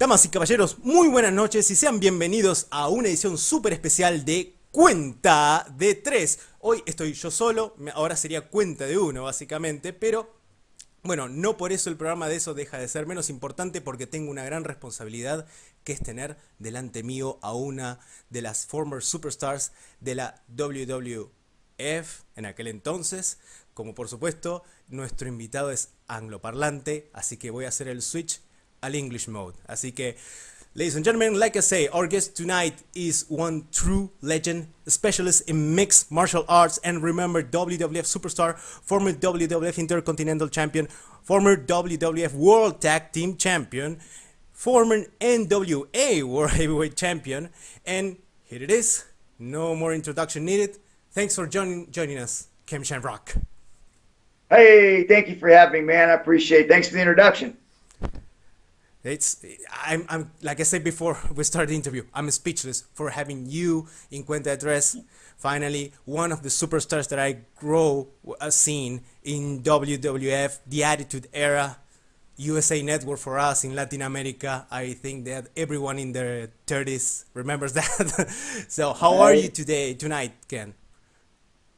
Damas y caballeros, muy buenas noches y sean bienvenidos a una edición súper especial de Cuenta de 3. Hoy estoy yo solo, ahora sería Cuenta de 1 básicamente, pero bueno, no por eso el programa de eso deja de ser menos importante, porque tengo una gran responsabilidad, que es tener delante mío a una de las former superstars de la WWF en aquel entonces. Como por supuesto, nuestro invitado es angloparlante, así que voy a hacer el switch al English mode. Así que, ladies and gentlemen, like I say, our guest tonight is one true legend, specialist in mixed martial arts, and remember WWF superstar, former WWF Intercontinental Champion, former WWF World Tag Team Champion, former NWA World Heavyweight Champion, and here it is. No more introduction needed. Thanks for joining us, Ken Shamrock. Hey, thank you for having me, man. I appreciate it. Thanks for the introduction. I'm like I said before we started the interview, I'm speechless for having you in Cuenta de Tres. Finally, one of the superstars that I grow seen in WWF, the Attitude Era, USA Network for us in Latin America. I think that everyone in their 30s remembers that. So how are you tonight, Ken?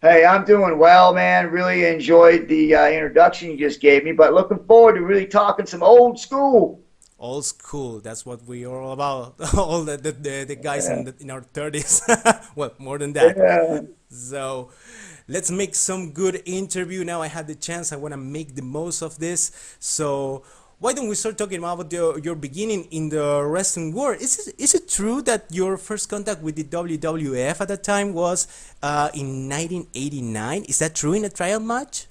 Hey, I'm doing well, man. Really enjoyed the introduction you just gave me, but looking forward to really talking some old school. Old school, that's what we are all about. All the guys in our 30s. Well, more than that. Yeah. So let's make some good interview. Now I had the chance, I want to make the most of this. So why don't we start talking about your beginning in the wrestling world? Is it true that your first contact with the WWF at that time was in 1989? Is that true, in a trial match?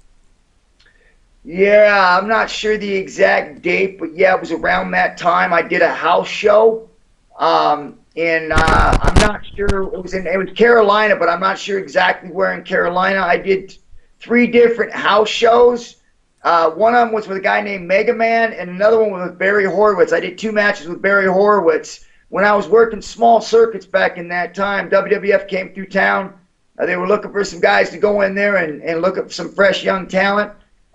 Yeah, I'm not sure the exact date, but yeah, it was around that time. I did a house show, and I'm not sure it was Carolina, but I'm not sure exactly where in Carolina. I did 3 different house shows. One of them was with a guy named Mega Man, and another one was with Barry Horowitz. I did 2 matches with Barry Horowitz. When I was working small circuits back in that time, WWF came through town. They were looking for some guys to go in there and look at some fresh young talent.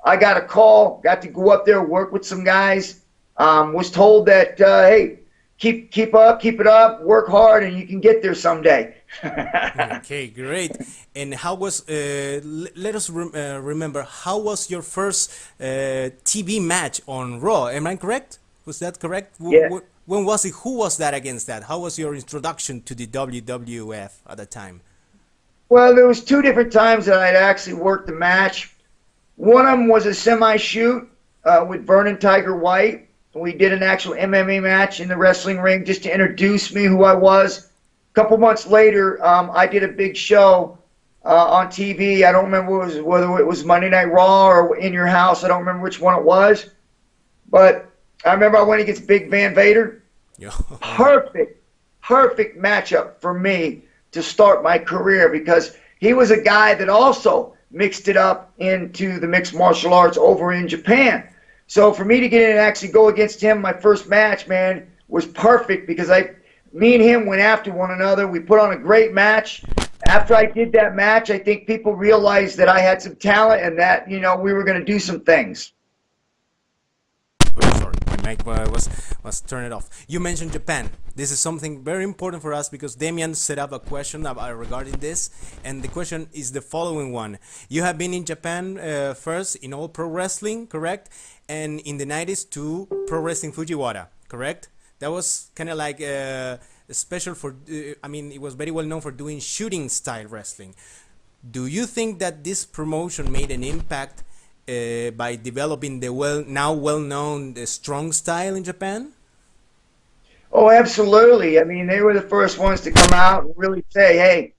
I got a call, got to go up there, work with some guys. Was told that, hey, keep it up, work hard, and you can get there someday. Okay, great. And how was, let us remember, how was your first TV match on Raw? Am I correct? Was that correct? Yeah. When was it? Who was that against that? How was your introduction to the WWF at the time? Well, there was 2 different times that I'd actually worked the match. One of them was a semi-shoot with Vernon Tiger White. We did an actual MMA match in the wrestling ring just to introduce me, who I was. A couple months later, I did a big show on TV. I don't remember whether it was Monday Night Raw or In Your House. I don't remember which one it was. But I remember I went against Big Van Vader. Yeah. Perfect matchup for me to start my career, because he was a guy that also mixed it up into the mixed martial arts over in Japan. So for me to get in and actually go against him, my first match, man, was perfect, because me and him went after one another. We put on a great match. After I did that match, I think people realized that I had some talent and that, you know, we were going to do some things. Sorry, my mic was turned off. You mentioned Japan. This is something very important for us, because Damian set up a question regarding this, and the question is the following one. You have been in Japan first in all pro wrestling, correct? And in the 90s to Pro Wrestling Fujiwara, correct? That was kind of like special for, I mean, it was very well known for doing shooting style wrestling. Do you think that this promotion made an impact by developing the now well-known strong style in Japan? Oh, absolutely. I mean, they were the first ones to come out and really say, hey,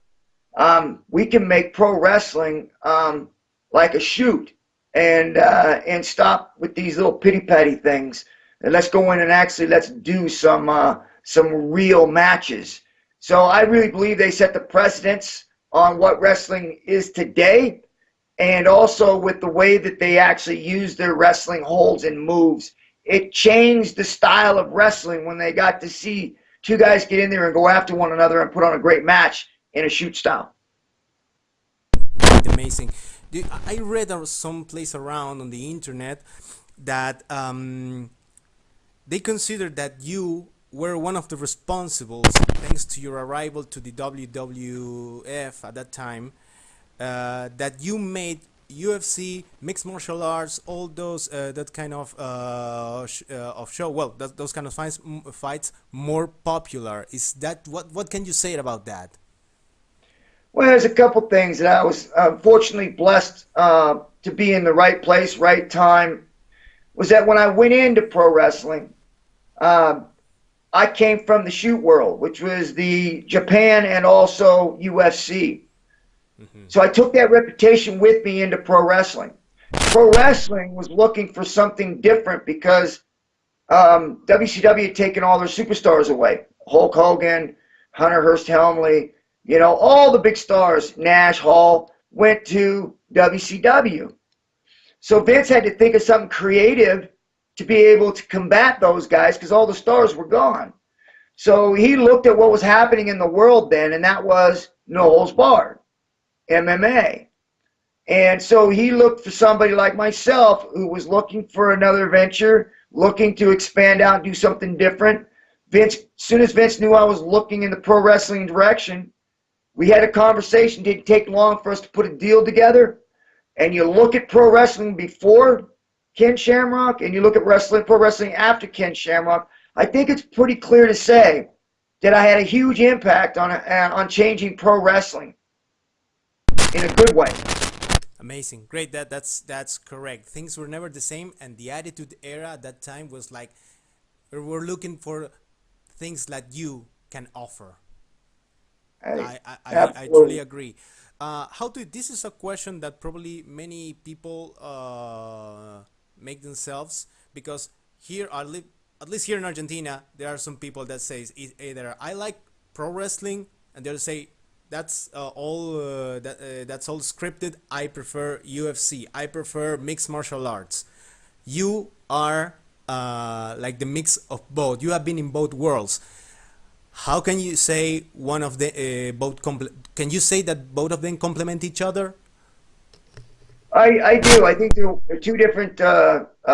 we can make pro wrestling like a shoot, and stop with these little pity-patty things. And let's go in and actually let's do some real matches. So I really believe they set the precedence on what wrestling is today, and also with the way that they actually use their wrestling holds and moves. It changed the style of wrestling when they got to see 2 guys get in there and go after one another and put on a great match in a shoot style. Amazing. I read some place around on the internet that they consider that you were one of the responsibles, thanks to your arrival to the WWF at that time, that you made UFC, mixed martial arts, all those that kind of show. Well, those kind of fights more popular. Is that what can you say about that? Well, there's a couple things that I was fortunately blessed to be in the right place, right time. Was that when I went into pro wrestling, I came from the shoot world, which was the Japan and also UFC. So I took that reputation with me into pro wrestling. Pro wrestling was looking for something different because WCW had taken all their superstars away. Hulk Hogan, Hunter Hearst Helmsley, you know, all the big stars, Nash, Hall, went to WCW. So Vince had to think of something creative to be able to combat those guys because all the stars were gone. So he looked at what was happening in the world then, and that was no holds barred, MMA. And so he looked for somebody like myself who was looking for another venture, looking to expand out and do something different. Vince, as soon as Vince knew I was looking in the pro wrestling direction, we had a conversation. It didn't take long for us to put a deal together. And you look at pro wrestling before Ken Shamrock, and you look at pro wrestling after Ken Shamrock, I think it's pretty clear to say that I had a huge impact on changing pro wrestling in a good way. Amazing, great. That's correct. Things were never the same, and the Attitude Era at that time was like we're looking for things that you can offer. I truly agree. This is a question that probably many people make themselves, because here at least here in Argentina, there are some people that say either I like pro wrestling, and they'll say that's all scripted. I prefer UFC. I prefer mixed martial arts. You are like the mix of both. You have been in both worlds. How can you say one of the can you say that both of them complement each other? I do. I think they're two different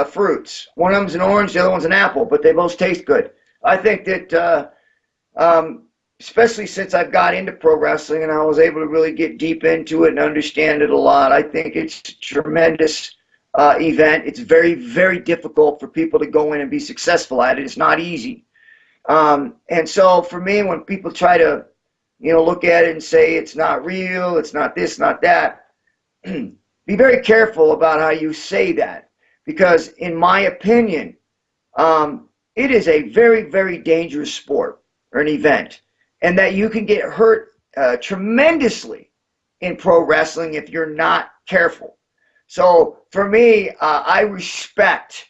fruits. One of them's an orange, the other one's an apple, but they both taste good. I think that, especially since I've got into pro wrestling and I was able to really get deep into it and understand it a lot, I think it's a tremendous event. It's very, very difficult for people to go in and be successful at it. It's not easy. And so for me, when people try to, look at it and say it's not real, it's not this, not that, be very careful about how you say that, because in my opinion, it is a very, very dangerous sport or an event, and that you can get hurt tremendously in pro wrestling if you're not careful. So for me, I respect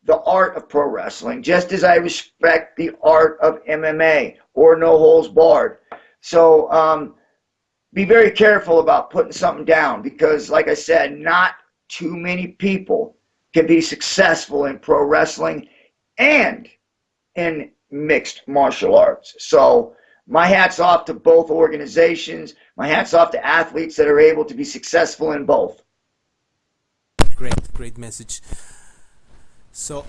the art of pro wrestling just as I respect the art of MMA or no holds barred. So be very careful about putting something down, because like I said, not too many people can be successful in pro wrestling and in mixed martial arts. So my hat's off to both organizations. My hat's off to athletes that are able to be successful in both. Great message. So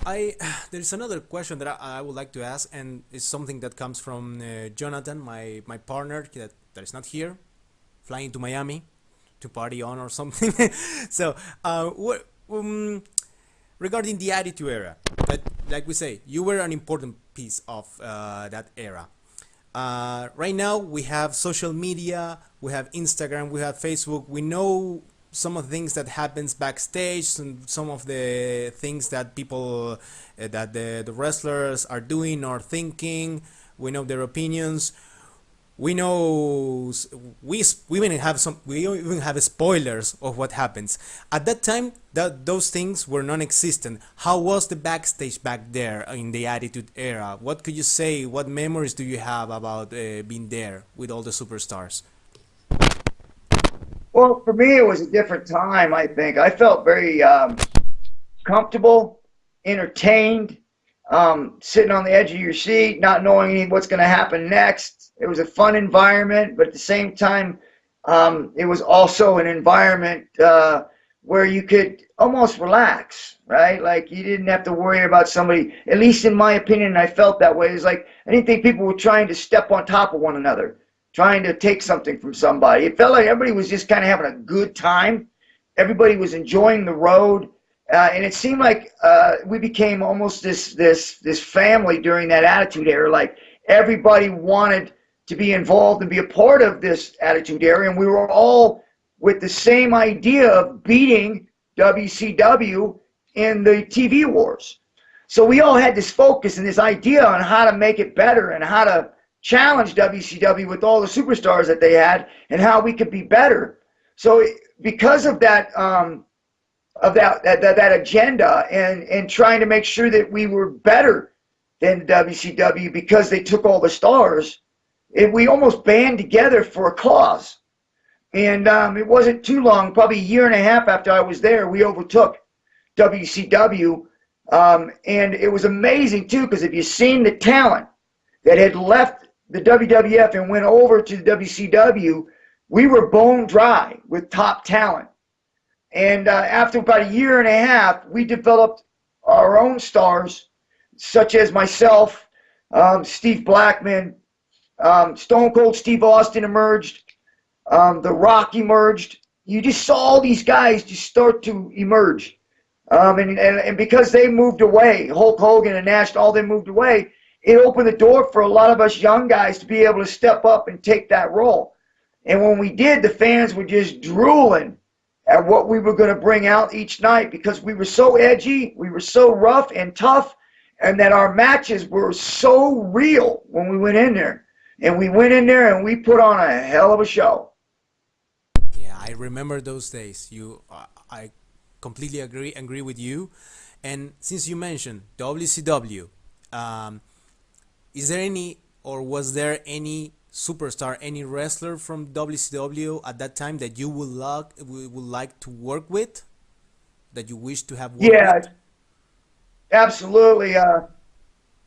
there's another question that I would like to ask, and it's something that comes from Jonathan, my partner that is not here, flying to Miami to party on or something. So regarding the Attitude Era, that, like we say, you were an important piece of that era. Right now we have social media, we have Instagram, we have Facebook. We know some of the things that happens backstage, and some of the things that people that the wrestlers are doing or thinking. We know their opinions. We know we even have spoilers of what happens. At that time, those things were non-existent. How was the backstage back there in the Attitude Era? What could you say? What memories do you have about being there with all the superstars? Well, for me, it was a different time, I think. I felt very comfortable, entertained, sitting on the edge of your seat, not knowing what's going to happen next. It was a fun environment, but at the same time, it was also an environment where you could almost relax, right? Like you didn't have to worry about somebody, at least in my opinion, I felt that way. It's like I didn't think people were trying to step on top of one another, trying to take something from somebody. It felt like everybody was just kind of having a good time. Everybody was enjoying the road. And it seemed like we became almost this family during that Attitude Era. Like everybody wanted to be involved and be a part of this Attitude Era, and we were all with the same idea of beating WCW in the TV wars. So we all had this focus and this idea on how to make it better and how to challenge WCW with all the superstars that they had and how we could be better. So because of that, that agenda and trying to make sure that we were better than WCW because they took all the stars, we almost band together for a cause. And it wasn't too long, probably a year and a half after I was there, we overtook WCW. And it was amazing, too, because if you've seen the talent that had left the WWF and went over to the WCW, we were bone dry with top talent. And after about a year and a half, we developed our own stars, such as myself, Steve Blackman, Stone Cold Steve Austin emerged, The Rock emerged. You just saw all these guys just start to emerge. And because they moved away, Hulk Hogan and Nash, all they moved away, it opened the door for a lot of us young guys to be able to step up and take that role. And when we did, the fans were just drooling at what we were going to bring out each night because we were so edgy, we were so rough and tough, and that our matches were so real when we went in there. And we went in there and we put on a hell of a show. Yeah, I remember those days. I completely agree with you. And since you mentioned WCW, is there any or was there any superstar, any wrestler from WCW at that time that you would like to work with, that you wish to have worked with? Absolutely.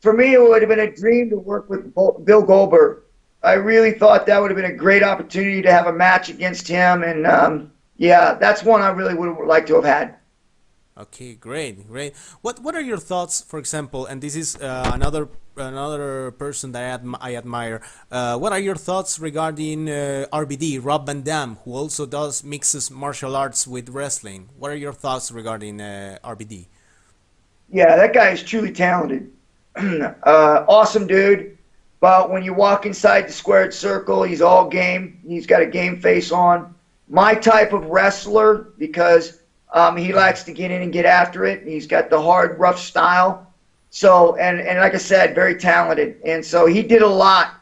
For me, it would have been a dream to work with Bill Goldberg. I really thought that would have been a great opportunity to have a match against him. And yeah, that's one I really would have liked to have had. Okay, great. What are your thoughts, for example, and this is another person that I admire. What are your thoughts regarding RVD, Rob Van Dam, who also mixes martial arts with wrestling? What are your thoughts regarding RVD? Yeah, that guy is truly talented. Awesome dude. But when you walk inside the squared circle, he's all game. He's got a game face on. My type of wrestler, because he likes to get in and get after it. He's got the hard, rough style. So, and like I said, very talented. And so he did a lot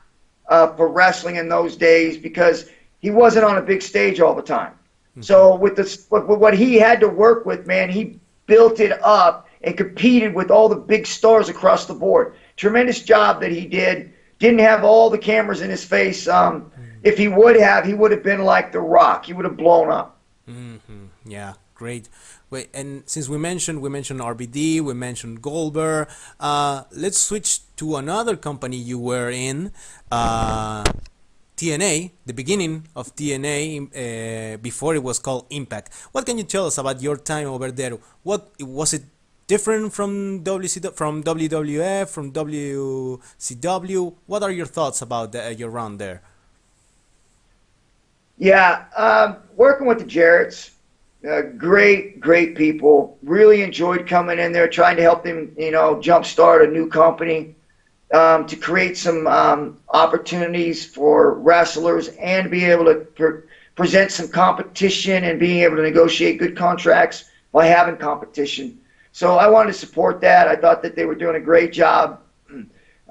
for wrestling in those days because he wasn't on a big stage all the time. Mm-hmm. So with what he had to work with, man, he built it up and competed with all the big stars across the board. Tremendous job that he did. Didn't have all the cameras in his face. If he would have been like The Rock. He would have blown up. Mm-hmm. Yeah, great. Wait, and since we mentioned RVD, we mentioned Goldberg. Let's switch to another company you were in, TNA. The beginning of TNA, before it was called Impact. What can you tell us about your time over there? What was it? Different from WWF, from WCW? What are your thoughts about your run there? Yeah, working with the Jarretts, great people. Really enjoyed coming in there, trying to help them, jumpstart a new company, to create some opportunities for wrestlers and be able to present some competition and being able to negotiate good contracts by having competition. So I wanted to support that. I thought that they were doing a great job.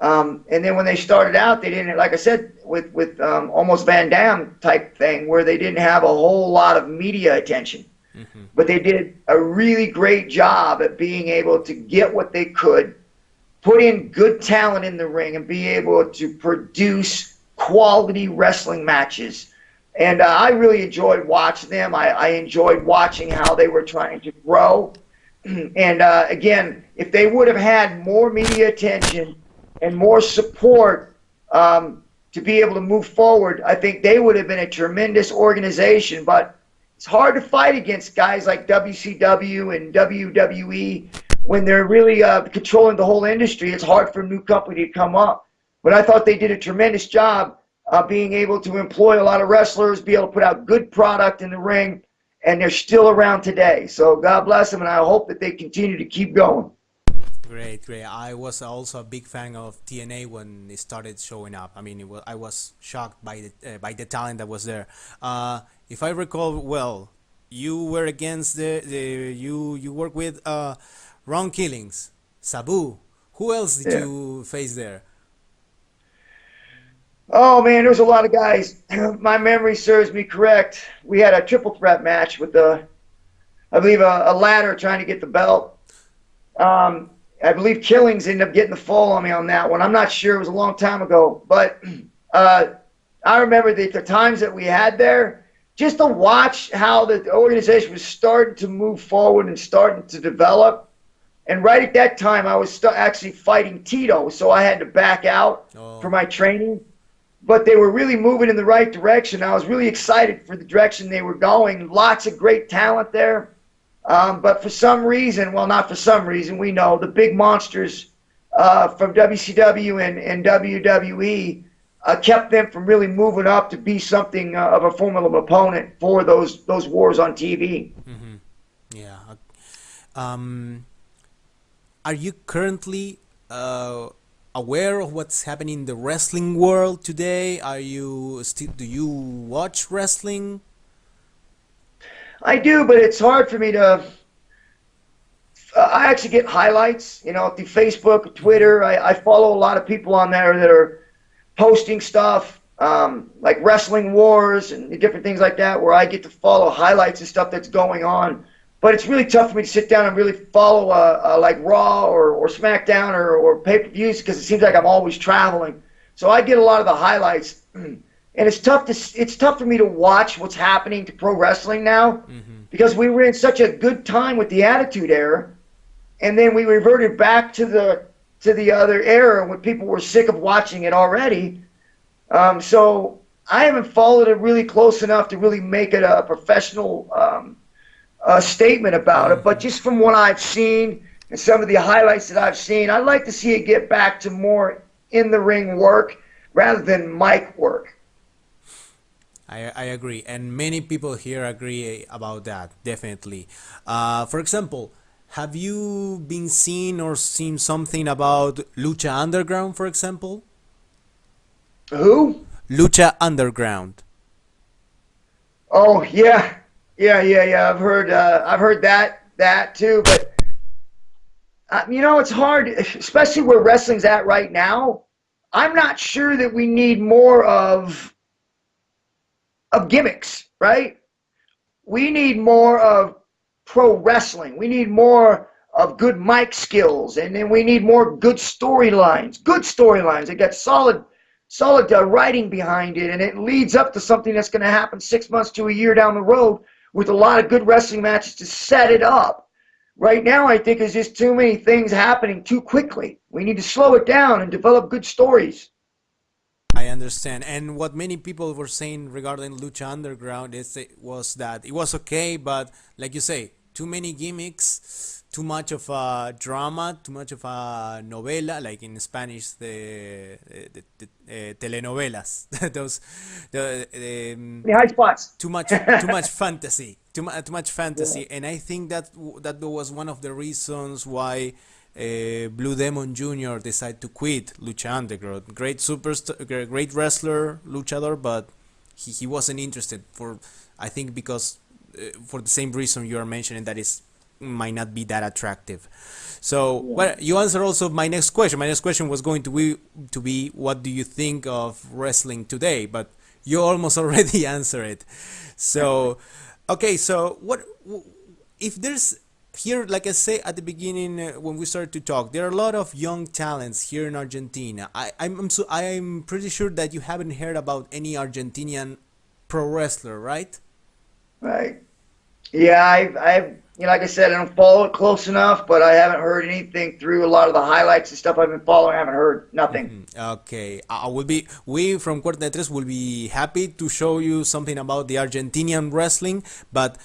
And then when they started out, they didn't, like I said, with almost Van Damme type thing, where they didn't have a whole lot of media attention. Mm-hmm. But they did a really great job at being able to get what they could, put in good talent in the ring, and be able to produce quality wrestling matches. And I really enjoyed watching them. I enjoyed watching how they were trying to grow. And again, if they would have had more media attention and more support to be able to move forward, I think they would have been a tremendous organization. But it's hard to fight against guys like WCW and WWE when they're really controlling the whole industry. It's hard for a new company to come up. But I thought they did a tremendous job being able to employ a lot of wrestlers, be able to put out good product in the ring, and they're still around today. So God bless them, and I hope that they continue to keep going. Great, great. I was also a big fan of TNA when it started showing up. I mean, I was shocked by the talent that was there. If I recall well, you were against you work with Ron Killings, Sabu. Who else did you face there? Oh man, there was a lot of guys. My memory serves me correct. We had a triple threat match with I believe a ladder trying to get the belt. I believe Killings ended up getting the fall on me on that one. I'm not sure. It was a long time ago. But I remember the times that we had there, just to watch how the organization was starting to move forward and starting to develop. And right at that time, I was actually fighting Tito, so I had to back out for my training. But they were really moving in the right direction. I was really excited for the direction they were going. Lots of great talent there. But for some reason, well, not for some reason, we know the big monsters from WCW and WWE kept them from really moving up to be something of a formidable opponent for those wars on TV. Mm-hmm. Yeah. Are you currently aware of what's happening in the wrestling world today? Do you watch wrestling? I do, but it's hard for me to. I actually get highlights, through Facebook, Twitter. I follow a lot of people on there that are posting stuff, like Wrestling Wars and different things like that, where I get to follow highlights and stuff that's going on. But it's really tough for me to sit down and really follow like Raw or SmackDown or pay-per-views because it seems like I'm always traveling. So I get a lot of the highlights. And it's tough for me to watch what's happening to pro wrestling now because we were in such a good time with the Attitude Era, and then we reverted back to the other era when people were sick of watching it already. So I haven't followed it really close enough to really make it a professional statement about it. But just from what I've seen and some of the highlights that I've seen, I'd like to see it get back to more in-the-ring work rather than mic work. I agree, and many people here agree about that, definitely. For example, have you been seen or seen something about Lucha Underground, for example? Who? Lucha Underground. Oh, yeah. I've heard that too, but it's hard, especially where wrestling's at right now. I'm not sure that we need more of gimmicks, right? We need more of pro wrestling. We need more of good mic skills, and then we need more good storylines. Good storylines that got solid writing behind it, and it leads up to something that's going to happen 6 months to a year down the road with a lot of good wrestling matches to set it up. Right now, I think there's just too many things happening too quickly. We need to slow it down and develop good stories. I understand, and what many people were saying regarding Lucha Underground was that it was okay, but like you say, too many gimmicks, too much of a drama, too much of a novela, like in Spanish, the telenovelas. The high spots. Too much fantasy, too much fantasy, and I think that was one of the reasons why Blue Demon Jr. decided to quit Lucha Underground. Great superstar, great wrestler, luchador, but he wasn't interested I think because for the same reason you are mentioning, that is might not be that attractive. So well, you answered also my next question. My next question was going to be what do you think of wrestling today? But you almost already answered it. So okay, so what if there's here, like I say at the beginning when we started to talk, there are a lot of young talents here in Argentina. I'm pretty sure that you haven't heard about any Argentinian pro wrestler, right? Right. Yeah, like I said, I don't follow it close enough, but I haven't heard anything through a lot of the highlights and stuff I've been following. I haven't heard nothing. Okay, we from Cuenta de Tres will be happy to show you something about the Argentinian wrestling, but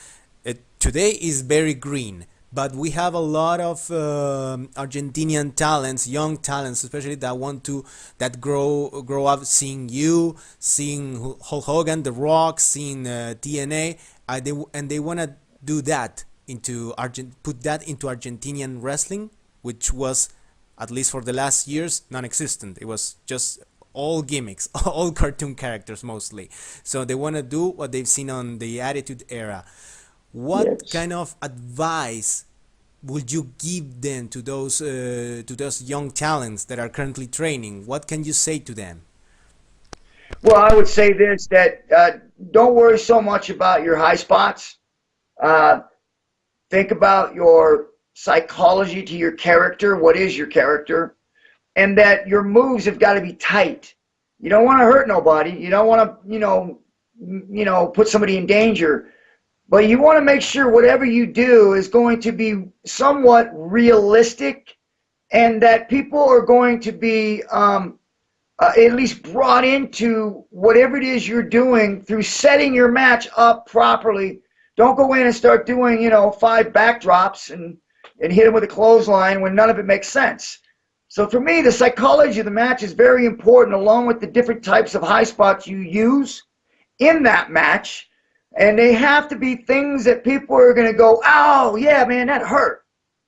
today is very green. But we have a lot of Argentinian talents, young talents, especially that grow up seeing you, seeing Hulk Hogan, The Rock, seeing TNA, they want to do that put that into Argentinian wrestling, which was, at least for the last years, non-existent. It was just all gimmicks, all cartoon characters mostly. So they want to do what they've seen on the Attitude Era. What Yes. kind of advice would you give them to those young talents that are currently training? What can you say to them? Well, I would say this, that don't worry so much about your high spots. Think about your psychology to your character. What is your character? And that your moves have got to be tight. You don't want to hurt nobody. You don't want to, put somebody in danger. But you want to make sure whatever you do is going to be somewhat realistic, and that people are going to be at least brought into whatever it is you're doing through setting your match up properly. Don't go in and start doing, 5 backdrops and hit them with a clothesline when none of it makes sense. So for me, the psychology of the match is very important, along with the different types of high spots you use in that match. And they have to be things that people are going to go, oh, yeah, man, that hurt.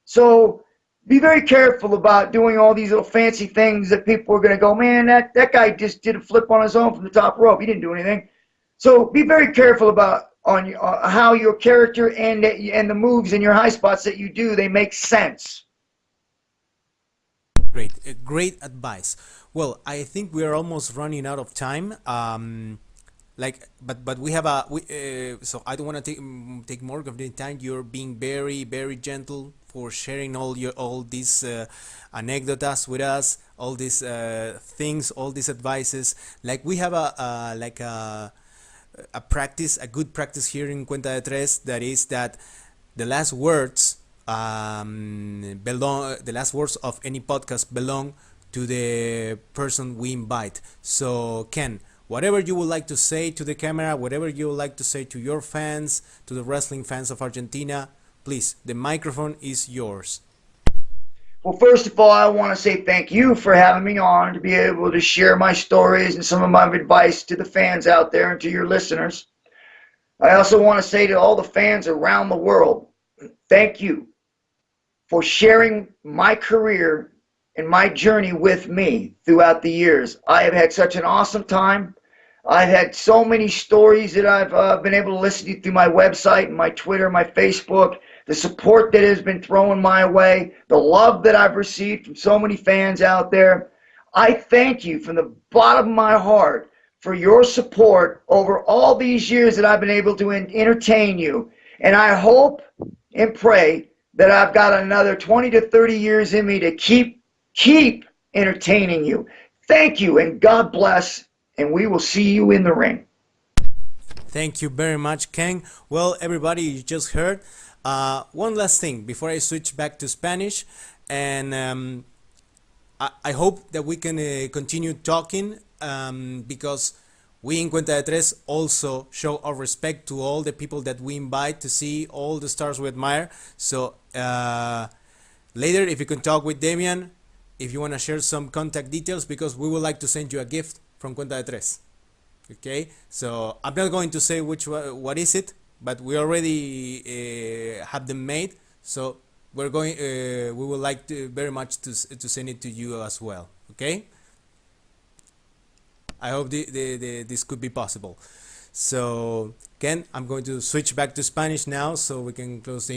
So be very careful about doing all these little fancy things that people are going to go, man, that guy just did a flip on his own from the top rope. He didn't do anything. So be very careful about how your character and the moves and your high spots that you do, they make sense. Great advice. Well, I think we are almost running out of time. But we have so I don't want to take more of the time. You're being very, very gentle for sharing all these anecdotes with us, all these things, all these advices. Like we have a good practice here in Cuenta de Tres, that is that the last words the last words of any podcast belong to the person we invite. So Ken, whatever you would like to say to the camera, whatever you would like to say to your fans, to the wrestling fans of Argentina, please, the microphone is yours. Well, first of all, I want to say thank you for having me on to be able to share my stories and some of my advice to the fans out there and to your listeners. I also want to say to all the fans around the world, thank you for sharing my career and my journey with me throughout the years. I have had such an awesome time. I've had so many stories that I've been able to listen to through my website and my Twitter, my Facebook, the support that has been thrown my way, the love that I've received from so many fans out there. I thank you from the bottom of my heart for your support over all these years that I've been able to entertain you. And I hope and pray that I've got another 20 to 30 years in me to keep entertaining you. Thank you, and God bless, and we will see you in the ring. Thank you very much, Ken. Well, everybody, you just heard. One last thing before I switch back to Spanish, and I hope that we can continue talking because we in Cuenta de Tres also show our respect to all the people that we invite to see all the stars we admire. So later, if you can talk with Damian, if you want to share some contact details, because we would like to send you a gift from Cuenta de Tres. Okay, so I'm not going to say what is it, but we already have them made. So we're going. We would like to very much to send it to you as well. Okay. I hope this could be possible. So Ken, I'm going to switch back to Spanish now, so we can close the